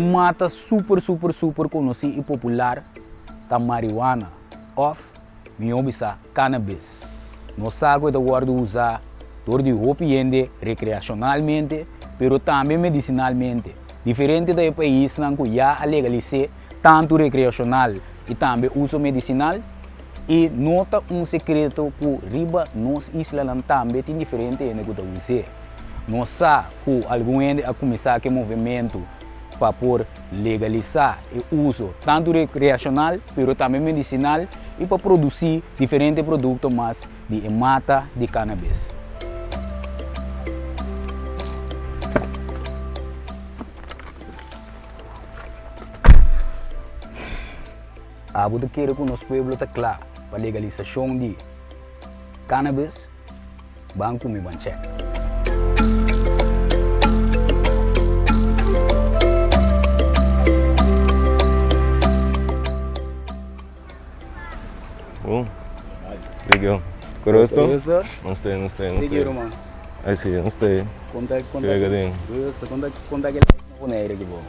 mata super conhecido e popular da marihuana, of miobisa cannabis. Nós sabemos que agora usar todo de opiente recreacionalmente, pero também medicinalmente. Diferente do país que já legalizou tanto recreacional e também uso medicinal. E nota segredo que riba nos islas também tem diferente do que você. Nós sabemos que algum gente a começar a movimento para por legalizar o uso tanto recreacional, mas também medicinal e para produzir diferentes produtos mais de mata de cannabis. A você quer que o nosso povo está claro para a legalização de cannabis, banco me bancheck. Bom, legal. Curioso? Não sei. Não sei. Irmão. Aí sim, não sei. Conta Pegadinho. conta que não é aqui bom.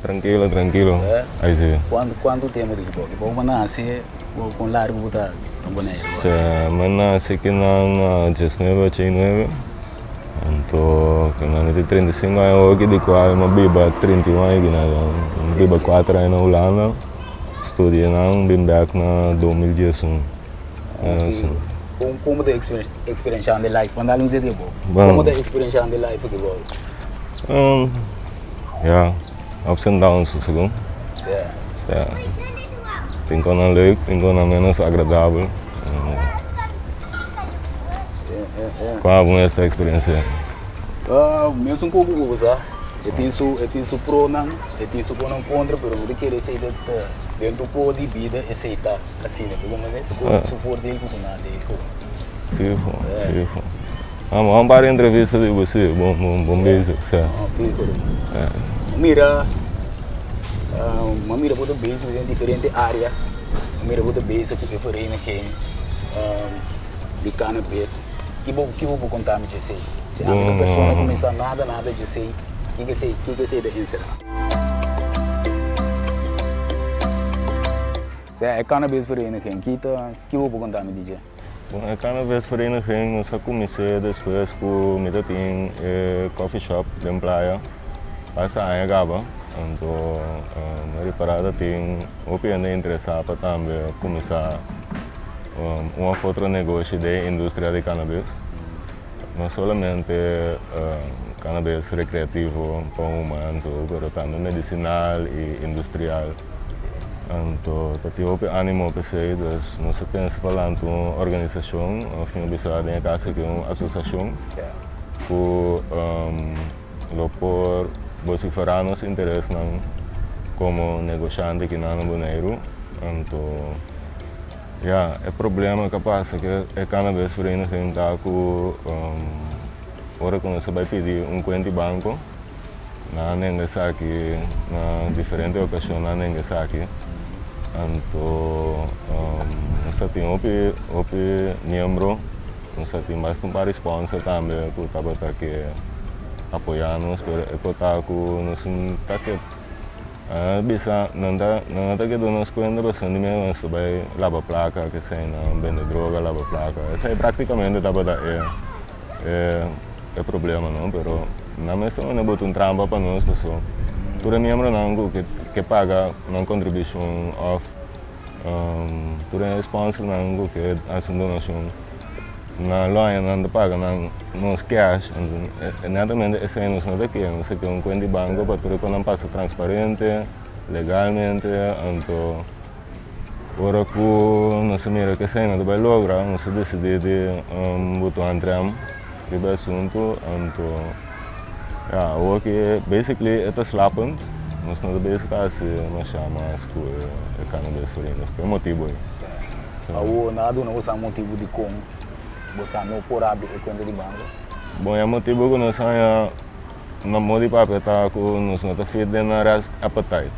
Tranquilo. É? Aí sim. Quanto tempo aqui bom? Que bom nasce com largo botar tão boneiro. Mas nasce aqui na 19, 89. Então, quando eu tinha 35 anos, eu de qual uma biba 31 anos, uma biba 4 anos na Holanda. Estudei na Bimbek na 2011. Como é a experiência de life? Quando você tem bom? Como é a experiência de life aqui bom? Ja, ups and downs segundo. Tem coisas leuk, tem coisas menos agradável. Qual é essa experiência? Mesmo um pouco usar. Eu tenho su pro não, eu tenho su contra, mas eu quero ser dentro do de vida aceitar assim, né? Porque se for dele, não nada dele. Fifo. Vamos para a entrevista de você, bom beijo. Mira para o beijo em diferentes áreas. Mira para o beijo porque foi aí de cannabis. Que vou contar me dizer. Se a pessoa começar nada de sei. O que sei da encerrar? Se é cannabis vereniging, que vou contar me dizer? Bom, a cannabis vereniging nós comecei depois com me tem coffee shop de praia. Passa a agaba, então na reparada tem opinião interessada também começar outro negócio de indústria de cannabis. Não somente cannabis recreativo para humanos, mas também medicinal e industrial. Então, tem o ânimo para ser, não se pensa falando em uma organização, ao fim de semana em casa que é uma associação, que por vociferar nosso interesse como negociante aqui na Bonaire. Então, é problema que passa que é cannabis vereniging está com ora quando você vai pedir conta de banco na Nengasaki, na diferentes ocasiões na Nengasaki. Então, nós temos membro, nós temos bastante sponsor também que está aqui apoiando-nos, mas é que está com nós aqui. Bisa não está que dando conta bastante mesmo, nós vai lavar placa, que sei não, vende droga, lava placa. Isso é praticamente é problema não, pero na mesa não botam trampa para nós pessoal. Todo membro não que paga uma contribuição of todo sponsor não que faz donação. Na loja não paga nos cash, exatamente esse é nosso daqui, nós que conta de banco para tudo quando passa transparente, legalmente, então ora que nós mira que sei não vai lograr, nós decide de botar entrar no assunto, então o que basically é slapend, nós não basicamente nós chamamos que cannabis vereniging, é motivo. Nada não usa motivo de como você não pode abrir a conta de banco? Bom, é motivo que nós não modi papel tá com nós não tá feito na risk appetite.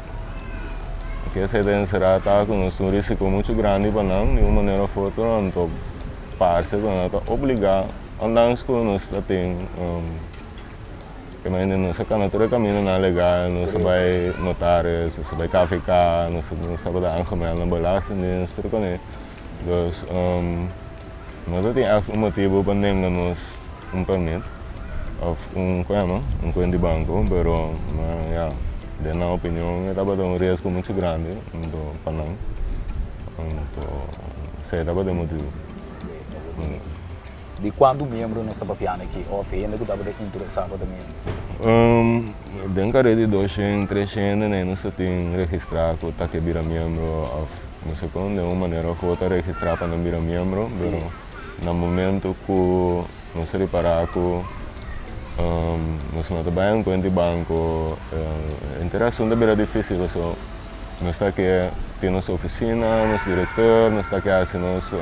Que essa ideia será tá com nós um risco muito grande para não, de uma maneira ou outra, então parece que nós tá obrigado a andar com nós tem que me não se cana todo caminho na legal, não se vai notários, não se vai KVK, não se vai dar aangemeld, não belastingdienst, tudo com ele. Dus, nós temos motivo para negarmos permit, ou conta de banco, pero, yeah, de na opinião, estava dando risco muito grande, para nós. Então, sei, estava dando motivo. De quando membro não estava piano aqui, ou ainda que estava interessado também? Dentro de 200, 300, não se tem registrado que está que vira membro, ou não sei como, de uma maneira ou outra registrar para não virar membro, mas no momento que não se reparar que nós não trabalhamos com o banco, a interação é difícil, nós está aqui tem nossa oficina, nosso diretor, nós está aqui assim, nós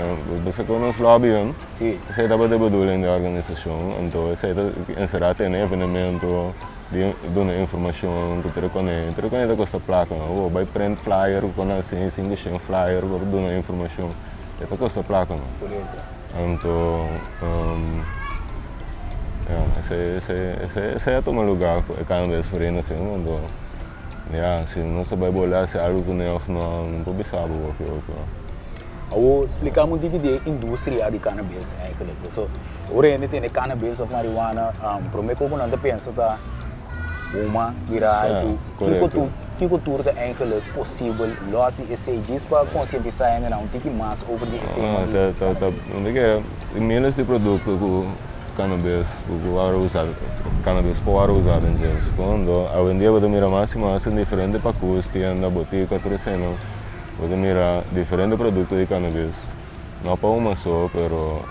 lobbying, isso é da bedoeling da organização, então isso é encerrar tem evento, dando informação que tercone da costa placa, ou vai print flyer, quando assim, single flyer, dando informação, é da costa placa, então esse é tomar lugar, é cada vez diferente, então ja, se não se vai bolar se algo que não pode saber o que Eu vou explicar muito de indústria de cannabis, eigenlijk. So, oriënte tem cannabis of marijuana, para mim como não pensa tá uma virar que cultura é eigenlijk possível, nós esse diz para conscientizar ainda não tem que mais over de tema. Onde que é? Milhares de produtos cannabis, cannabis pode usar em geral. Quando a vendia você mira máxima são diferentes pacotes, tienda, botica, tudo isso não. Você mira diferentes produtos de cannabis, não para uma só, pero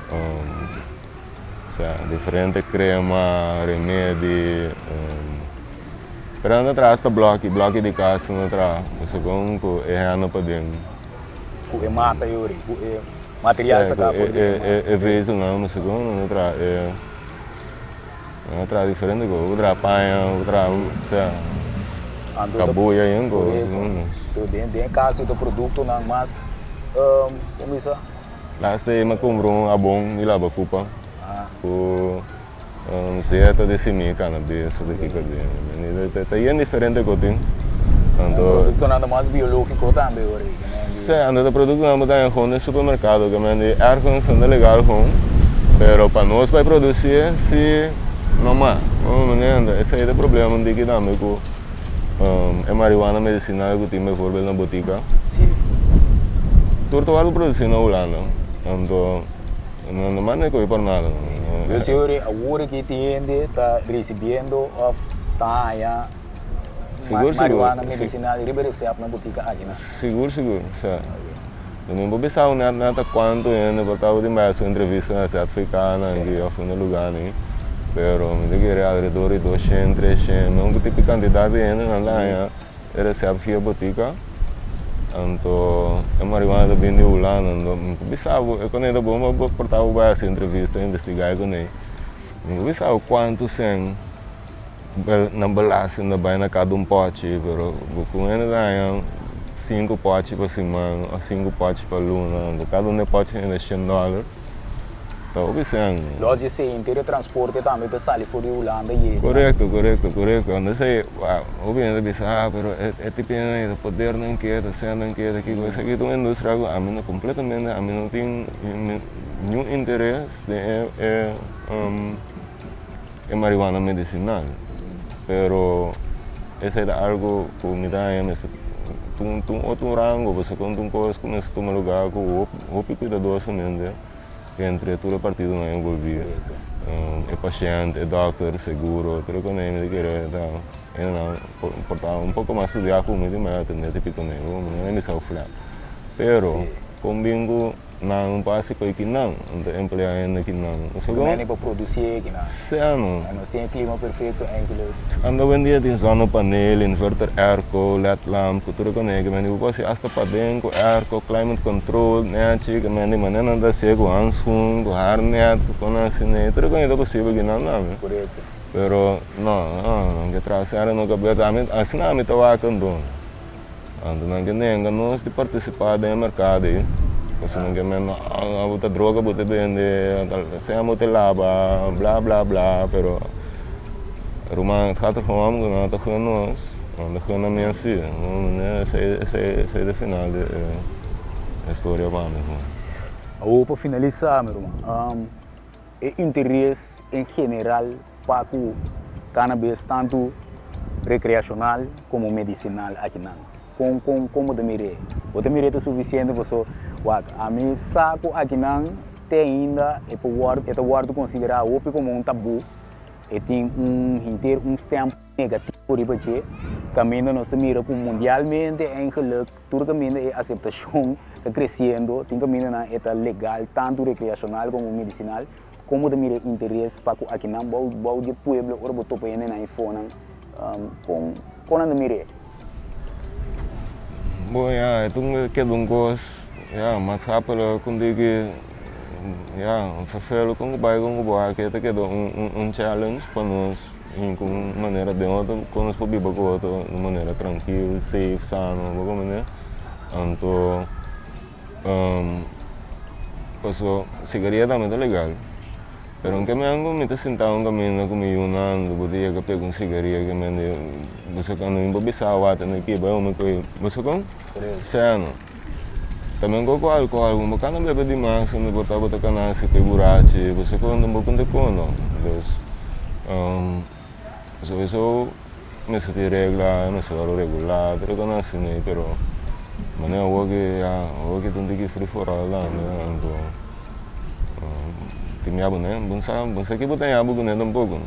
diferente crema, remédio, pero anda atrás da bloco de casa anda atrás, você como é ano para dentro. É mata yuri, material sa kapo. É vez não, segundo outra outra diferente go, outra panha, outra cabuia yang go. Então tem caso do produto não mas como isso? Lá está me comprou abon de lá bacupa. O zeta de semi cannabis daqui que tem. Tá aí diferente que tem. Produto nada mais biológico também ori. Anda produto não está em supermercado, que mande ergens anda legal com, pero para nós vai produzir se não há, não esse é o problema de que também com é marihuana medicinal que tem por na botica. Tudo vai produzir na Holanda, então não manda coi por nada. Eu sei agora que tiende está recebendo of taia marihuana medicinal e receber na botica aqui, né? Seguro, eu não vou pensar nada quanto ainda voltava de mais entrevista na certificada aqui ou no lugar né, pero me diga ao redor de 200, 300, não que tipo quantidade ainda não lá é recebe via botica, então a marihuana também de Holanda, não pensava eu quando ainda bom portava mais entrevista investigar com ele, não pensava quanto sem na balagem na baina cada pote, pero com ele ganha 5 potes por semana, 5 potes por luna, cada pote é $100. Então, o que são? Loja se inteiro transporte também para sair fora de Holanda e. Correto. Quando sei, obviamente pensa, pero é tipo de poder não quer, não quer aqui, coisa aqui uma indústria a mim completamente, a mim não tem nenhum interesse em marihuana medicinal. Pero esse é algo que me dá outro rango, você quando começa a tomar lugar com o cuidadosamente entre todo o partido não é envolvido, é paciente, é doctor, seguro, tudo com ele que não portar pouco mais estudar comigo, mas atender tipo com ele, não é me salvar. Pero combingo não passa com que não, emplear ainda que não. Não é nem para produzir que não. Certo. Não tem clima perfeito ainda. Ando vendia tem zona painel, inverter airco, LED lamp, tudo com ele, mas eu posso hasta para dentro, airco, climate control, né, chica, mas de maneira anda cego, ansum, harnet, com assim, tudo com ele possível que não. Correto. Pero não, que trazer no cabelo, assim não me estava cantando. Ando não que nem nós de participar do mercado aí. Kasi nang gamen abuta droga buta bende, saya mo laba, bla bla bla, pero Roman, het gaat er gewoon om, dat gewoon nós, dat gewoon na minha sim, essa é a final da história para mim. Para finalizar, meu irmão, é interesse em geral para o cannabis, tanto recreacional como medicinal aqui não. Como de mire? O de mire é suficiente para você, a mim saco aqui não tem ainda é guardo considerar o como um tabu, e tem um stamp negativo por aí, caminho nós mira como mundialmente em que tudo caminho é aceitação está crescendo, tem caminho na é legal tanto recreacional como medicinal, como de mire interesse para aqui não bau de pueblo ou botou para na iPhone com a de mire. Bom, ja, toen ik een koos, ja, maatschappelijk kon ik, ja, vervelend kon bij kon bij, ik heb een challenge para nós, em uma maneira de outra, quando nós podemos beber de maneira tranquila, safe, sano, como né, então, passou, cigarette também é legal. Pero aunque me hago, me está sentado en camino como yo ando, porque yo pego un cigarrillo que me ande, você quando me bebisava até aqui, vai uma coisa, você com? Sano. Também com álcool, uma cana bebe demais, me botar canassi, que burache, você quando me conta cono, então, isso me se te regla, me se varo regular, pero canassi né, pero, mas eu vou que tem que free for all lá, né, então. Tim yabu né, bangsa que botar yabu né tampouco.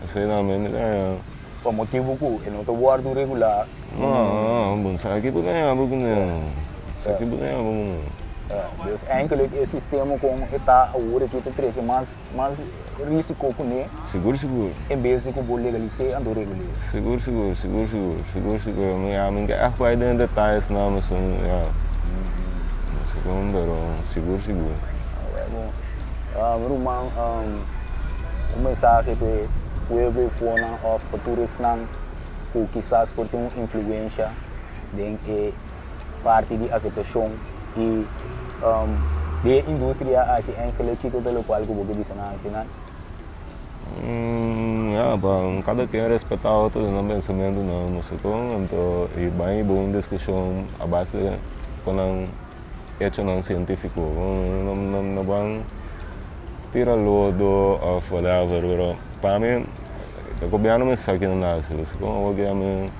Sei não, mas é. Por motivo que não estou guardo regular. Não, bangsa que botar yabu né, sei que botar yabu né. Dus eigenlijk is het systeem com está agora que tem três mais risco com né. Seguro. Em vez de com legalizar ando regular. Seguro. Mas a coisa dentro detalhes não, mas já. Segundo, seguro. Rumang mensaje para o pueblo fora of turistas que quizás por ter uma influência de parte de aceitação e de indústria aqui em que do local que você disse na final. Cada quem respeitar o outro no pensamento não, mas então e bem boa discussão a base com hecho não científico, não bang tira lodo of whatever, pero para mim, o governo me sabe que não nasce, você como o que a mim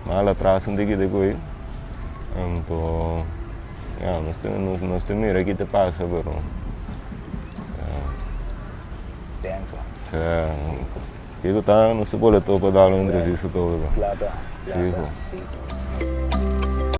mal atrás um dia de coi, então, nós temos mira que te passa, pero, Thanks. que tu tá, não se pode topar dar uma entrevista toda. Claro. Fijo.